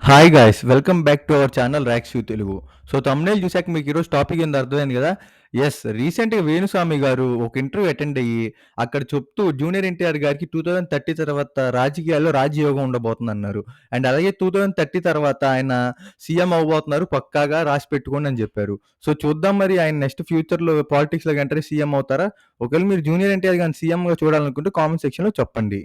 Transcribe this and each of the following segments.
Hi guys welcome back to our channel racks you Telugu. So thumbnail చూసాక మీకు ఈరోజు topic ఏందో అర్థమైంది కదా. ఎస్, రీసెంట్గా వేణుస్వామి గారు ఒక ఇంటర్వ్యూ అటెండ్ అయ్యి అక్కడ చెప్తూ జూనియర్ ఎన్టీఆర్ గారికి 2030 తర్వాత రాజకీయాల్లో రాజయోగం ఉండబోతుంది అన్నారు. అండ్ అలాగే 2030 తర్వాత ఆయన సీఎం అవబోతున్నారు, పక్కాగా రాసి పెట్టుకోండి అని చెప్పారు. సో చూద్దాం మరి ఆయన నెక్స్ట్ ఫ్యూచర్లో పాలిటిక్స్లోకి ఎంటర్ అయ్యి సీఎం అవుతారా. ఒకవేళ మీరు జూనియర్ ఎన్టీఆర్ గారిని సీఎంగా చూడాలనుకుంటే కామెంట్ సెక్షన్లో చెప్పండి.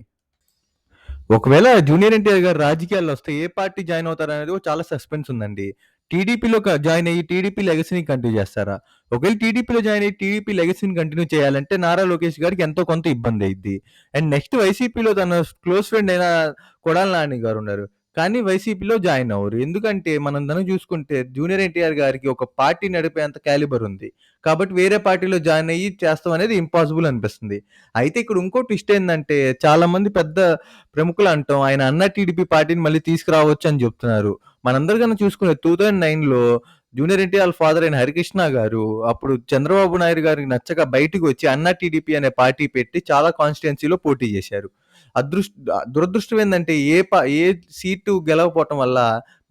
ఒకవేళ జూనియర్ ఎన్టీఆర్ గారు రాజకీయాల్లో వస్తే ఏ పార్టీ జాయిన్ అవుతారనేది కూడా చాలా సస్పెన్స్ ఉందండి. టీడీపీలో జాయిన్ అయ్యి టీడీపీ లెగసీని కంటిన్యూ చేస్తారా? ఒకవేళ టీడీపీలో జాయిన్ అయ్యి టీడీపీ లెగసీని కంటిన్యూ చేయాలంటే నారా లోకేష్ గారికి ఎంతో కొంత ఇబ్బంది అయిద్ది. అండ్ నెక్స్ట్ వైసీపీలో తన క్లోజ్ ఫ్రెండ్ అయిన కొడాలి నాని గారు ఉన్నారు. కానీ వైసీపీలో జాయిన్ అవ్వరు. ఎందుకంటే మనం గనుక చూసుకుంటే జూనియర్ ఎన్టీఆర్ గారికి ఒక పార్టీ నడిపేంత క్యాలిబర్ ఉంది. కాబట్టి వేరే పార్టీలో జాయిన్ అయ్యి చేస్తాం అనేది ఇంపాసిబుల్ అనిపిస్తుంది. అయితే ఇక్కడ ఇంకో ట్విస్ట్ ఏందంటే చాలా మంది పెద్ద ప్రముఖులు అంటాం ఆయన అన్నా టీడీపీ పార్టీని మళ్ళీ తీసుకురావచ్చు అని చెప్తున్నారు. మనందరూ గనుక చూసుకునే 2009లో జూనియర్ ఎన్టీఆర్ ఫాదర్ అయిన హరికృష్ణ గారు అప్పుడు చంద్రబాబు నాయుడు గారికి నచ్చక బయటికి వచ్చి అన్నా టీడీపీ అనే పార్టీ పెట్టి చాలా కాన్స్టిట్యుయెన్సీలో పోటీ చేశారు. దురదృష్టం ఏందంటే ఏ సీటు గెలవకపోవటం వల్ల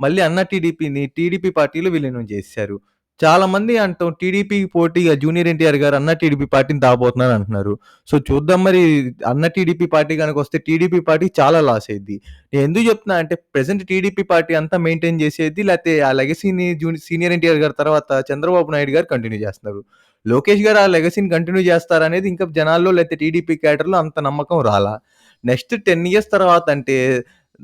మళ్ళీ అన్నా టీడీపీని టీడీపీ పార్టీలో విలీనం చేశారు. చాలా మంది అంటాం టీడీపీకి పోటీగా జూనియర్ ఎన్టీఆర్ గారు అన్నా టీడీపీ పార్టీని తాగబోతున్నారు అంటున్నారు. సో చూద్దాం మరి అన్న టీడీపీ పార్టీ గనక వస్తే టీడీపీ పార్టీ చాలా లాస్ అయిద్ది. నేను ఎందుకు చెప్తున్నా అంటే ప్రెజెంట్ టీడీపీ పార్టీ అంతా మెయింటైన్ చేసేది, లేకపోతే ఆ లెగసీని సీనియర్ ఎన్టీఆర్ గారి తర్వాత చంద్రబాబు నాయుడు గారు కంటిన్యూ చేస్తున్నారు. లోకేష్ గారు ఆ లెగసీని కంటిన్యూ చేస్తారనేది ఇంకా జనాల్లో లేకపోతే టీడీపీ క్యాడర్‌లో అంత నమ్మకం రాలా. నెక్స్ట్ 10 ఇయర్స్ తర్వాత అంటే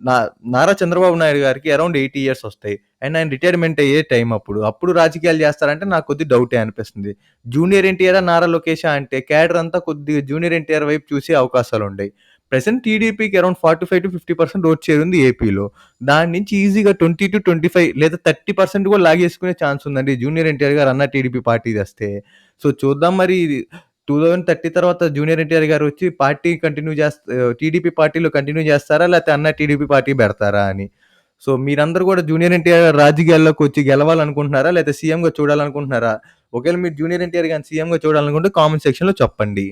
నా నారా చంద్రబాబు నాయుడు గారికి అరౌండ్ 80 ఇయర్స్ వస్తాయి. అండ్ ఆయన రిటైర్మెంట్ అయ్యే టైం అప్పుడు రాజకీయాలు చేస్తారంటే నాకు కొద్దిగా డౌటే అనిపిస్తుంది. జూనియర్ ఎన్టీఆరా, నారా లోకేషా అంటే క్యాడర్ అంతా కొద్దిగా జూనియర్ ఎన్టీఆర్ వైపు చూసే అవకాశాలుండయి. ప్రెజెంట్ టీడీపీకి అరౌండ్ 45-50% ఓట్ షేర్ ఉంది ఏపీలో. దాని నుంచి ఈజీగా 20-25 లేదా 30% కూడా లాగేసుకునే ఛాన్స్ ఉందండి జూనియర్ ఎన్టీఆర్ గారు అన్నా టీడీపీ పార్టీ తెస్తే. సో చూద్దాం మరి 2030 తర్వాత జూనియర్ ఎన్టీఆర్ గారు వచ్చి పార్టీ కంటిన్యూ టీడీపీ పార్టీలో కంటిన్యూ చేస్తారా? లేకపోతే అన్నా టీడీపీ పార్టీ పెడతారా అని. సో మీరందరూ కూడా జూనియర్ ఎన్టీఆర్ గారు రాజకీయాల్లోకి వచ్చి గెలవాలనుకుంటున్నారా? లేకపోతే సీఎంగా చూడాలనుకుంటున్నారా? ఒకవేళ మీరు జూనియర్ ఎన్టీఆర్ గారిని సీఎంగా చూడాలనుకుంటే కామెంట్ సెక్షన్‌లో చెప్పండి.